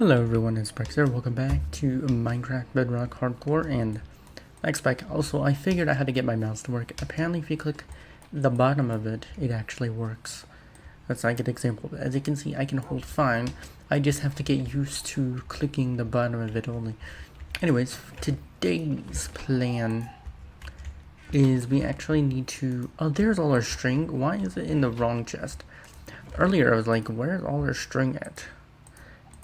Hello everyone, it's Brex here. Welcome back to Minecraft Bedrock Hardcore and X-Spec. Also, I figured I had to get my mouse to work. Apparently if you click the bottom of it, it actually works. That's like an example. As you can see, I can hold fine. I just have to get used to clicking the bottom of it only. Anyways, today's plan is we actually need to... Oh, there's all our string. Why is it in the wrong chest? Earlier I was like, where's all our string at?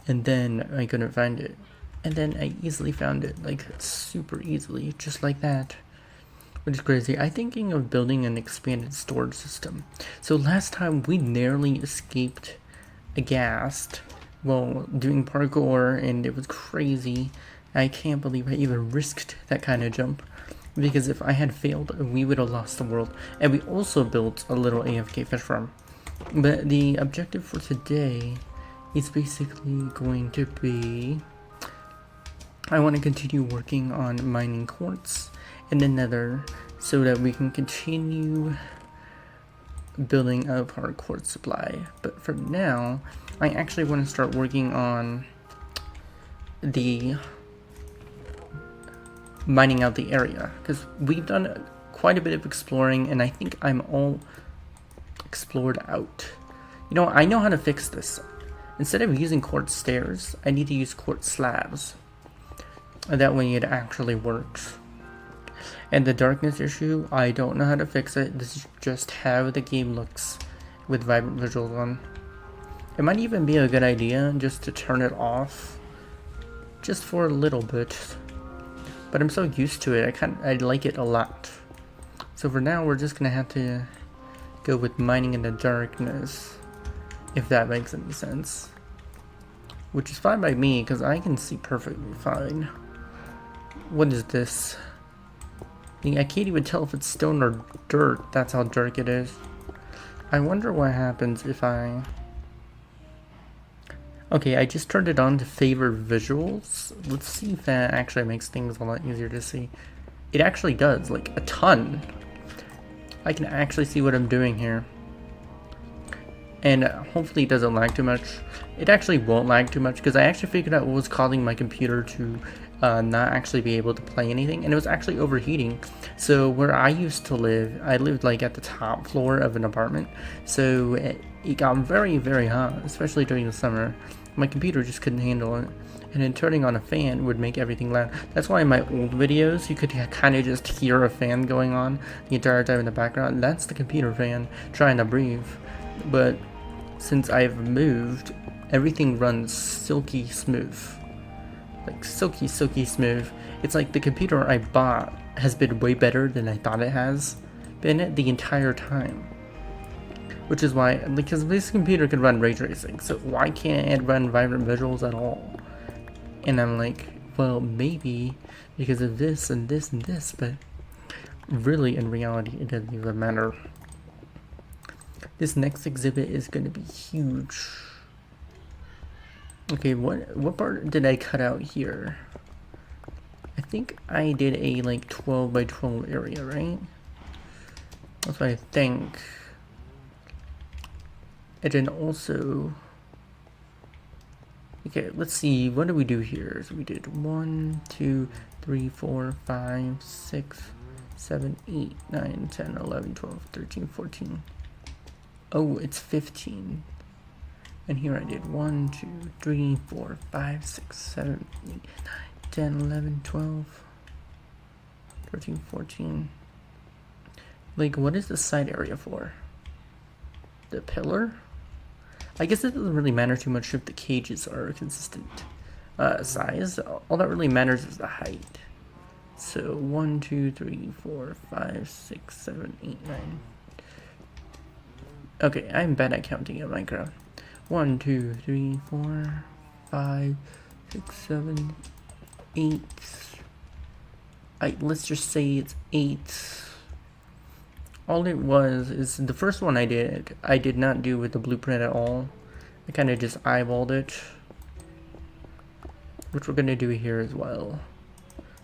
And then I couldn't find it. And then I easily found it, like super easily, just like that. Which is crazy. I'm thinking of building an expanded storage system. So last time we narrowly escaped aghast while doing parkour, and it was crazy. I can't believe I even risked that kind of jump. Because if I had failed, we would have lost the world. And we also built a little AFK fish farm. But the objective for today is basically going to be, I want to continue working on mining quartz and the nether so that we can continue building up our quartz supply. But for now, I actually want to start working on the mining out the area, because we've done quite a bit of exploring and I think I'm all explored out. You know, I know how to fix this. Instead of using quartz stairs, I need to use quartz slabs. That way it actually works. And the darkness issue, I don't know how to fix it. This is just how the game looks with vibrant visuals on. It might even be a good idea just to turn it off just for a little bit. But I'm so used to it, I like it a lot. So for now, we're just gonna have to go with mining in the darkness, if that makes any sense. Which is fine by me, because I can see perfectly fine. What is this? I can't even tell if it's stone or dirt. That's how dark it is. I wonder what happens if I... Okay, I just turned it on to favor visuals. Let's see if that actually makes things a lot easier to see. It actually does, like a ton. I can actually see what I'm doing here. And hopefully it doesn't lag too much. It actually won't lag too much because I actually figured out what was causing my computer to not actually be able to play anything, and it was actually overheating. So where I used to live, I lived like at the top floor of an apartment, so it got very, very hot, especially during the summer. My computer just couldn't handle it, and then turning on a fan would make everything loud. That's why in my old videos you could kind of just hear a fan going on the entire time in the background. That's the computer fan trying to breathe. But since I've moved, everything runs silky smooth. Like silky smooth. It's like the computer I bought has been way better than I thought it has been the entire time. Which is why, because this computer can run ray tracing, so why can't it run vibrant visuals at all? And I'm like, well, maybe because of this and this and this, but really in reality it doesn't even matter. This next exhibit is going to be huge. Okay, what part did I cut out here? I think I did a like 12 by 12 area, right? That's what I think. And then also, okay, let's see, what do we do here? So we did 1, 2, 3, 4, 5, 6, 7, 8, 9, 10, 11, 12, 13, 14. Oh, it's 15. And here I did 1, 2, 3, 4, 5, 6, 7, 8, 9, 10, 11, 12, 13, 14. Like, what is the side area for? The pillar? I guess it doesn't really matter too much if the cages are consistent size. All that really matters is the height. So 1, 2, 3, 4, 5, 6, 7, 8, 9. Okay, I'm bad at counting in Minecraft. 1, 2, 3, 4, 5, 6, 7, 8. Let's just say it's 8. All it was is the first one I did not do with the blueprint at all. I kind of just eyeballed it, which we're going to do here as well.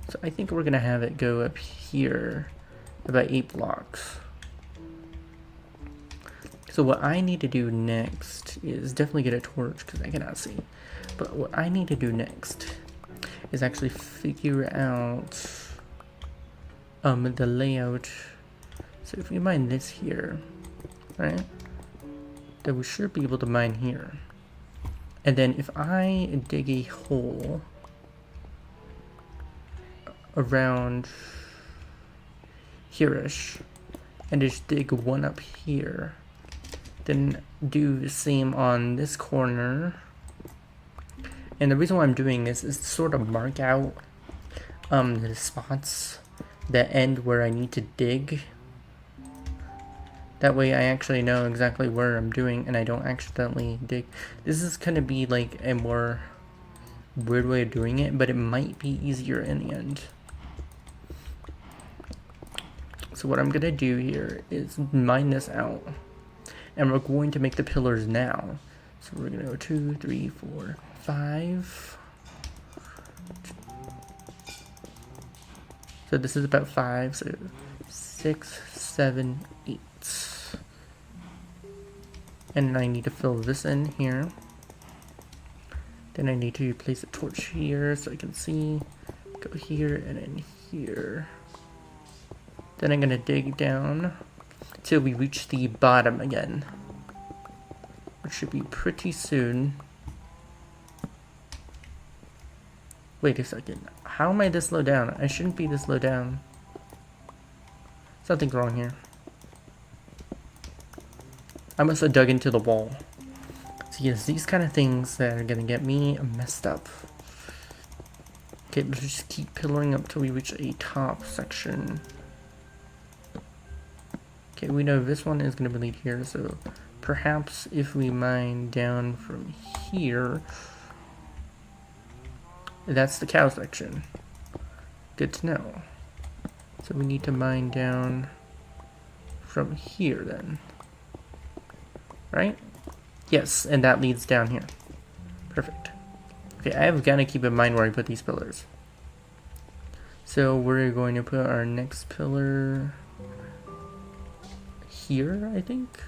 So I think we're going to have it go up here about 8 blocks. So what I need to do next is definitely get a torch because I cannot see. But what I need to do next is actually figure out the layout. So if we mine this here, right, then we should be able to mine here. And then if I dig a hole around here-ish and just dig one up here, then do the same on this corner. And the reason why I'm doing this is to sort of mark out the spots that end where I need to dig. That way I actually know exactly where I'm doing and I don't accidentally dig. This is gonna be like a more weird way of doing it, but it might be easier in the end. So what I'm gonna do here is mine this out. And we're going to make the pillars now. So we're gonna go 2, 3, 4, 5. So this is about 5, so 6, 7, 8. And then I need to fill this in here. Then I need to place a torch here so I can see. Go here and then here. Then I'm gonna dig down till we reach the bottom again, which should be pretty soon. Wait a second. How am I this low down? I shouldn't be this low down. Something's wrong here. I must have dug into the wall. So yes, these kind of things that are gonna get me messed up. Okay, let's just keep pillaring up till we reach a top section. Okay, we know this one is gonna lead here, so perhaps if we mine down from here, that's the cow section. Good to know. So we need to mine down from here then. Right? Yes, and that leads down here. Perfect. Okay, I have got to keep in mind where I put these pillars. So we're going to put our next pillar here, I think.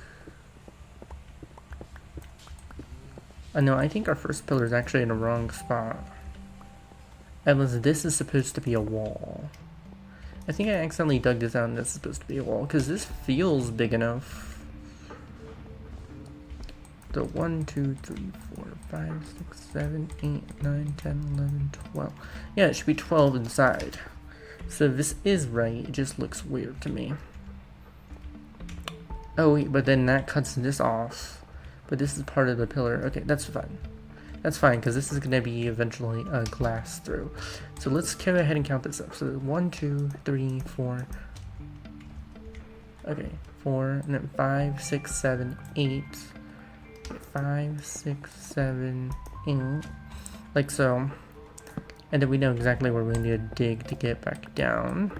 No, I think our first pillar is actually in the wrong spot. Unless this is supposed to be a wall. I think I accidentally dug this out and this is supposed to be a wall, because this feels big enough. So 1, 2, 3, 4, 5, 6, 7, 8, 9, 10, 11, 12. Yeah, it should be 12 inside. So this is right, it just looks weird to me. Oh wait, but then that cuts this off. But this is part of the pillar. Okay, that's fine. That's fine, because this is going to be eventually a glass through. So let's go ahead and count this up. So 1, 2, 3, 4. Okay, 4, and then 5, 6, 7, 8. 5, 6, 7, 8. Like so. And then we know exactly where we need to dig to get back down.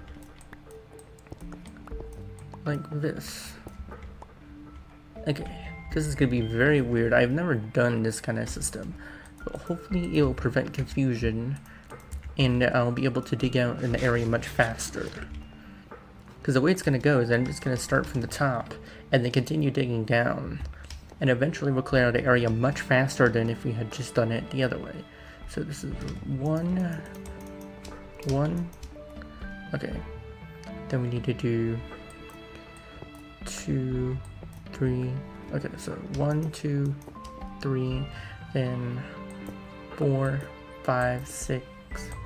Like this. Okay, this is going to be very weird. I've never done this kind of system. But hopefully it will prevent confusion. And I'll be able to dig out an area much faster. Because the way it's going to go is I'm just going to start from the top. And then continue digging down. And eventually we'll clear out the area much faster than if we had just done it the other way. So this is 1. Okay. Then we need to do 2, 3. Okay, so 1, 2, 3. Then 4, 5, 6,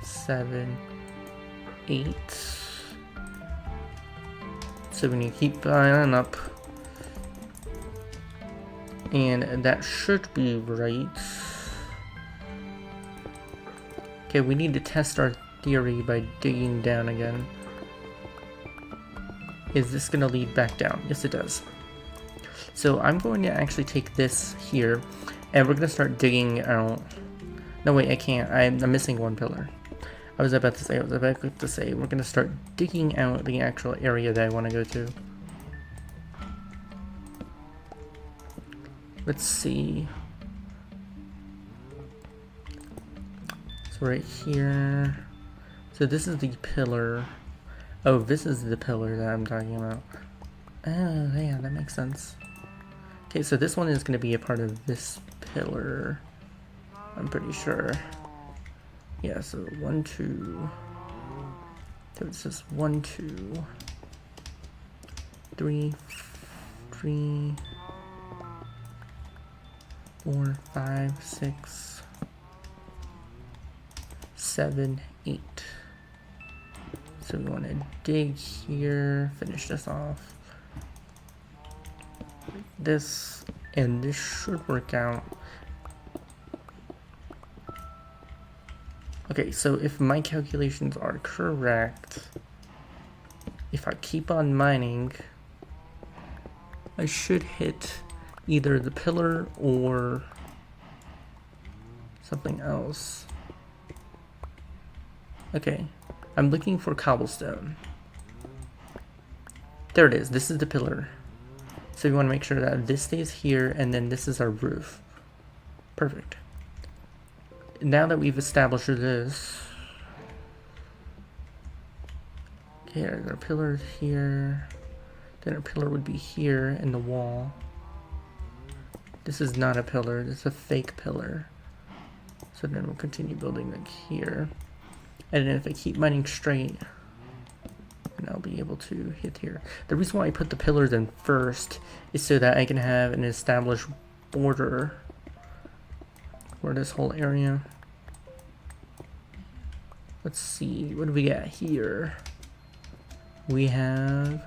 7, 8. So we need to keep piling up. And that should be right. Okay, we need to test our theory by digging down again. Is this going to lead back down? Yes, it does. So I'm going to actually take this here, and we're going to start digging out. No, wait, I can't. I'm missing one pillar. I was about to say we're going to start digging out the actual area that I want to go to. Let's see. So right here. So this is the pillar. Oh, this is the pillar that I'm talking about. Oh, yeah, that makes sense. Okay, so this one is going to be a part of this pillar, I'm pretty sure. Yeah, so 1, 2. So it's just 1, 2, 3, 4, 5, 6, 7, 8. So we want to dig here, finish this off. This, and this should work out. Okay, so if my calculations are correct, if I keep on mining, I should hit either the pillar or something else. Okay, I'm looking for cobblestone. There it is, this is the pillar. So we want to make sure that this stays here, and then this is our roof. Perfect. Now that we've established this, okay, our pillar here, then our pillar would be here in the wall. This is not a pillar, this is a fake pillar. So then we'll continue building like here. And then if I keep mining straight, and I'll be able to hit here. The reason why I put the pillars in first is so that I can have an established border for this whole area. Let's see, what do we got here? We have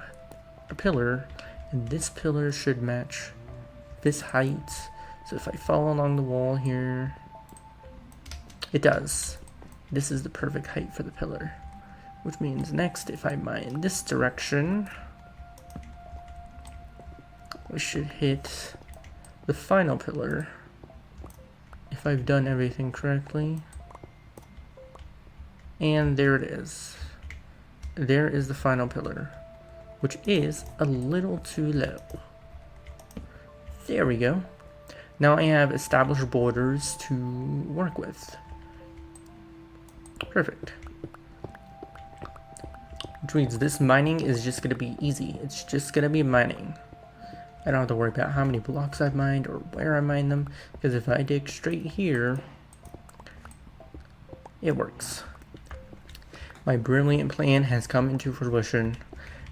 a pillar, and this pillar should match this height. So if I follow along the wall here, it does. This is the perfect height for the pillar. Which means next, if I mine this direction, we should hit the final pillar, if I've done everything correctly. And there it is. There is the final pillar, which is a little too low. There we go. Now I have established borders to work with. Perfect. Which means this mining is just going to be easy. It's just going to be mining. I don't have to worry about how many blocks I've mined or where I mine them, because if I dig straight here, it works. My brilliant plan has come into fruition.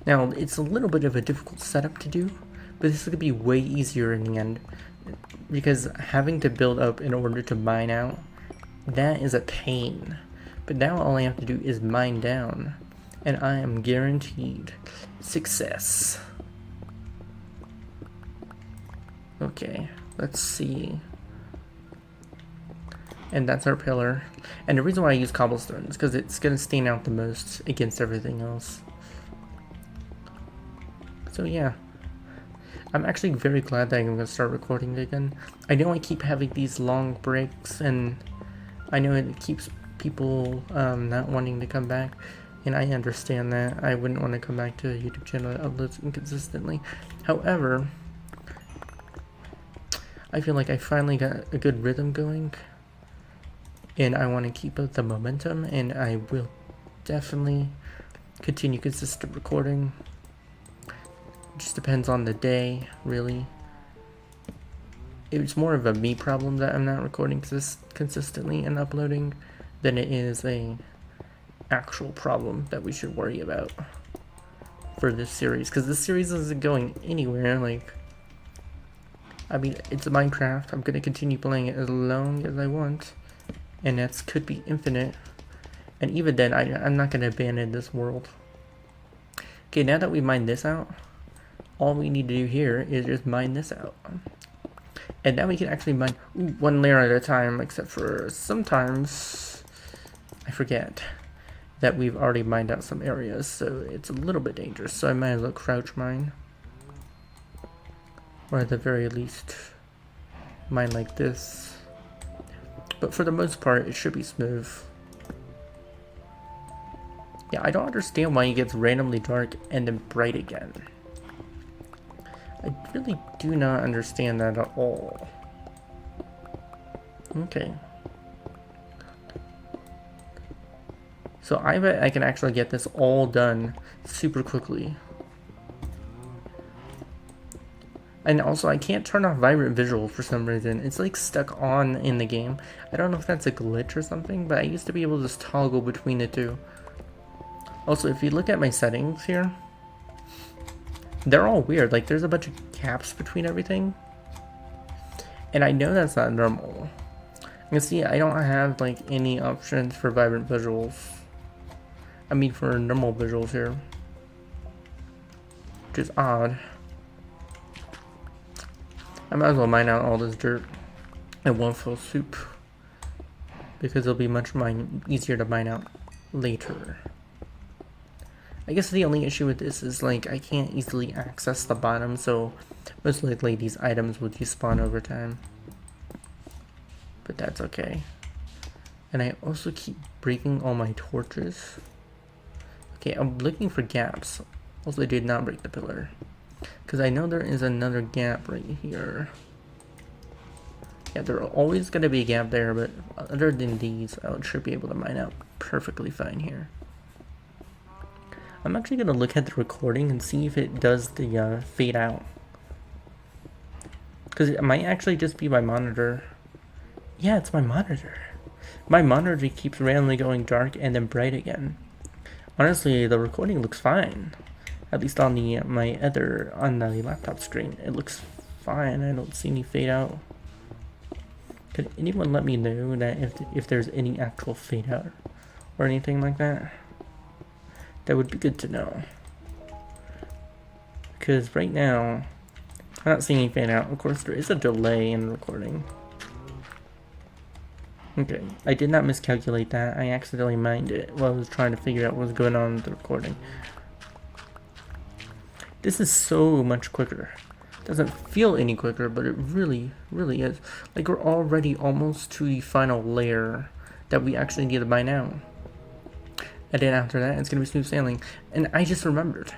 Now, it's a little bit of a difficult setup to do, but this is going to be way easier in the end, because having to build up in order to mine out, that is a pain. But now all I have to do is mine down, and I am guaranteed success. Okay, let's see. And that's our pillar. And the reason why I use cobblestone is because it's going to stand out the most against everything else. So yeah, I'm actually very glad that I'm going to start recording again. I know I keep having these long breaks, and I know it keeps people not wanting to come back. And I understand that. I wouldn't want to come back to a YouTube channel that uploads inconsistently. However, I feel like I finally got a good rhythm going, and I want to keep up the momentum, and I will definitely continue consistent recording. It just depends on the day, really. It's more of a me problem that I'm not recording consistently and uploading than it is a actual problem that we should worry about for this series, because this series isn't going anywhere. Like, I mean, it's Minecraft. I'm gonna continue playing it as long as I want, and that could be infinite, and even then I'm not gonna abandon this world. Okay, now that we mined this out, all we need to do here is just mine this out, and now we can actually mine one layer at a time, except for sometimes I forget that we've already mined out some areas, so it's a little bit dangerous. So I might as well crouch mine, or at the very least mine like this. But for the most part, it should be smooth. Yeah, I don't understand why it gets randomly dark and then bright again. I really do not understand that at all. Okay. So I bet I can actually get this all done super quickly. And also, I can't turn off vibrant visual for some reason. It's like stuck on in the game. I don't know if that's a glitch or something, but I used to be able to just toggle between the two. Also, if you look at my settings here, they're all weird. Like, there's a bunch of gaps between everything. And I know that's not normal. You can see I don't have, like, any options for vibrant visuals. I mean, for normal visuals here. Which is odd. I might as well mine out all this dirt in one full swoop, because it'll be much easier to mine out later. I guess the only issue with this is, like, I can't easily access the bottom, so most likely these items will despawn over time. But that's okay. And I also keep breaking all my torches. Okay, I'm looking for gaps. Also, I did not break the pillar, because I know there is another gap right here. Yeah, there's always going to be a gap there, but other than these, I should be able to mine out perfectly fine here. I'm actually going to look at the recording and see if it does the fade out. Because it might actually just be my monitor. Yeah, it's my monitor. My monitor keeps randomly going dark and then bright again. Honestly, the recording looks fine. At least on the on the laptop screen, it looks fine. I don't see any fade out. Could anyone let me know that if there's any actual fade out or anything like that? That would be good to know. Because right now, I'm not seeing any fade out. Of course, there is a delay in recording. Okay, I did not miscalculate that. I accidentally mined it while I was trying to figure out what was going on with the recording. This is so much quicker. It doesn't feel any quicker, but it really, really is. Like, we're already almost to the final layer that we actually need to mine out. And then after that, it's going to be smooth sailing. And I just remembered,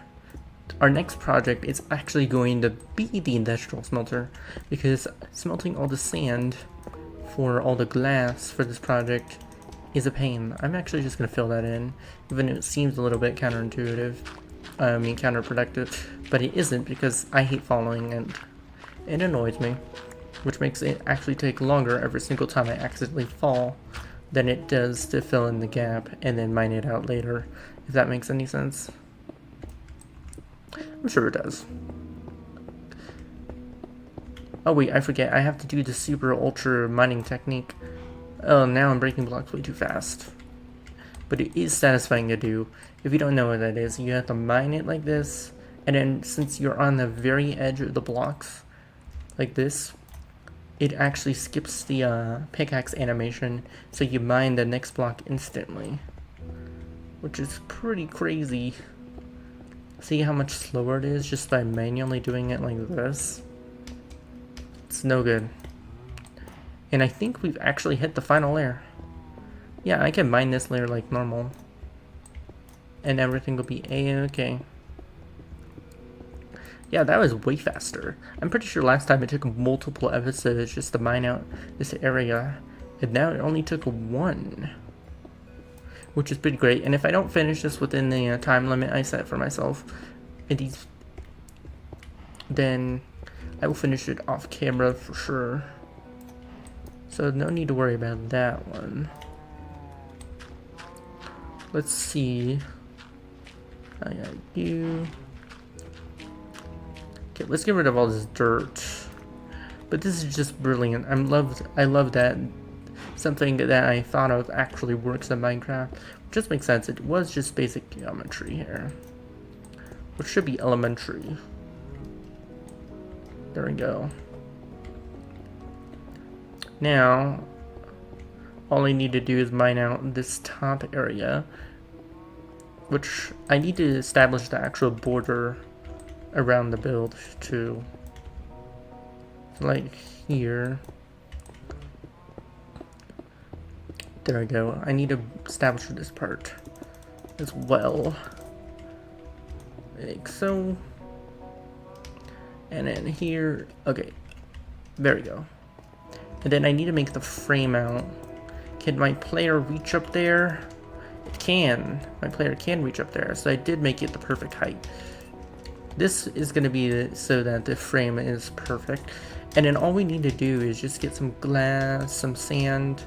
our next project is actually going to be the industrial smelter, because smelting all the sand for all the glass for this project is a pain. I'm actually just going to fill that in, even if it seems a little bit counterintuitive. I mean, counterproductive, but it isn't, because I hate falling and it annoys me, which makes it actually take longer every single time I accidentally fall than it does to fill in the gap and then mine it out later, if that makes any sense. I'm sure it does. Oh wait, I forget, I have to do the super ultra mining technique. Oh, now I'm breaking blocks way too fast. But it is satisfying to do. If you don't know what that is, you have to mine it like this, and then since you're on the very edge of the blocks, like this, it actually skips the pickaxe animation, so you mine the next block instantly, which is pretty crazy. See how much slower it is just by manually doing it like this? It's no good. And I think we've actually hit the final layer. Yeah, I can mine this layer like normal, and everything will be a-okay. Yeah, that was way faster. I'm pretty sure last time it took multiple episodes just to mine out this area, and now it only took one, which is pretty great. And if I don't finish this within the time limit I set for myself, then I will finish it off camera for sure. So no need to worry about that one. Let's see. I got you. Okay, let's get rid of all this dirt. But this is just brilliant. I love that something that I thought of actually works in Minecraft. Which just makes sense. It was just basic geometry here, which should be elementary. There we go. Now, all I need to do is mine out this top area, which I need to establish the actual border around the build too. Like here. There we go. I need to establish this part as well. Like so. And then here. Okay. There we go. And then I need to make the frame out. Can my player reach up there? It can. My player can reach up there. So I did make it the perfect height. This is going to be so that the frame is perfect. And then all we need to do is just get some glass, some sand,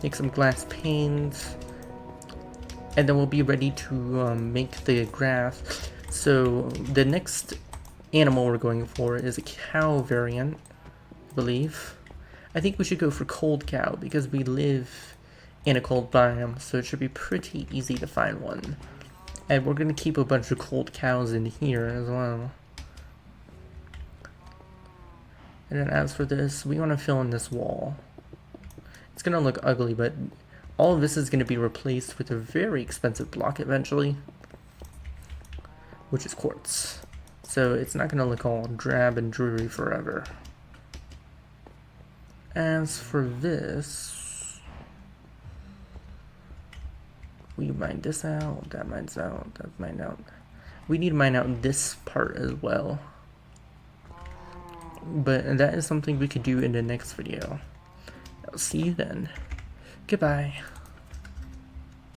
make some glass panes, and then we'll be ready to make the grass. So the next animal we're going for is a cow variant, I believe. I think we should go for cold cow because we live in a cold biome, so it should be pretty easy to find one. And we're going to keep a bunch of cold cows in here as well. And then as for this, we want to fill in this wall. It's going to look ugly, but all of this is going to be replaced with a very expensive block eventually, which is quartz. So it's not going to look all drab and dreary forever. As for this, we mine this out, that mines out, that mine out. We need to mine out this part as well. But that is something we could do in the next video. I'll see you then. Goodbye.